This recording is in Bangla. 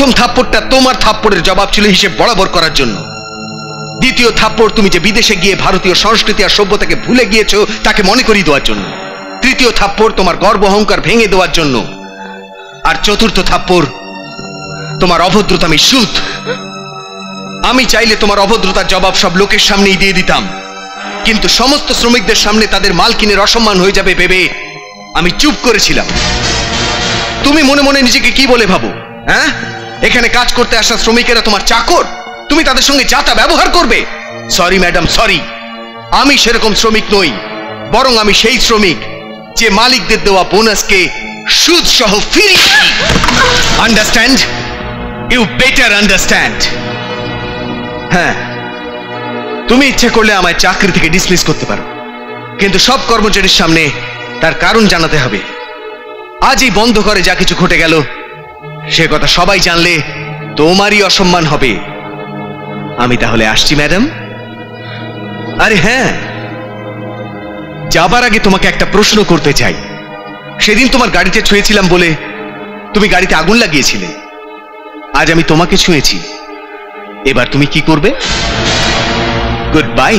প্রথম থাপ্পড়টা তোমার থাপ্পড়ের জবাব ছিল হিসেব বরাবর করার জন্য। দ্বিতীয় থাপ্পড় তুমি যে বিদেশে গিয়ে ভারতীয় সংস্কৃতি আর সভ্যতাকে ভুলে গিয়েছো তাকে মনে করিয়ে দেওয়ার জন্য। তৃতীয় থাপ্পড় তোমার গর্ব অহংকার ভেঙে দেওয়ার জন্য। আর চতুর্থ থাপ্পড় তোমার অভদ্রতামি সুদ। আমি চাইলে তোমার অভদ্রতার জবাব সব লোকের সামনেই দিয়ে দিতাম, কিন্তু সমস্ত শ্রমিকদের সামনে তাদের মালকিনের অসম্মান হয়ে যাবে ভেবে আমি চুপ করেছিলাম। তুমি মনে মনে নিজেকে কি বলে ভাবো? হ্যাঁ, এখানে কাজ করতে আসা শ্রমিকেরা তোমার চাকর, তুমি তাদের সঙ্গে যা তা ব্যবহার করবে? সরি ম্যাডাম, সরি, আমি সেরকম শ্রমিক নই, বরং আমি সেই শ্রমিক যে মালিকদের দেওয়া বোনাসকে সুদ সহ ফিরিয়ে। আন্ডারস্ট্যান্ড? You better understand. হ্যাঁ, তুমি ইচ্ছে করলে আমায় চাকরি থেকে ডিসমিস করতে পারো, কিন্তু সব কর্মচারীর সামনে তার কারণ জানাতে হবে। আজ এই বন্ধ করে যা কিছু ঘটে গেল সে কথা সবাই জানলে তোমারই অসম্মান হবে। আমি তাহলে আসছি ম্যাডাম। আরে হ্যাঁ, যাবার আগে তোমাকে একটা প্রশ্ন করতে চাই। সেদিন তোমার গাড়িতে ছুঁয়েছিলাম বলে তুমি গাড়িতে আগুন লাগিয়েছিলে। আজ আমি তোমাকে ছুঁয়েছি, এবার তুমি কি করবে? Good bye.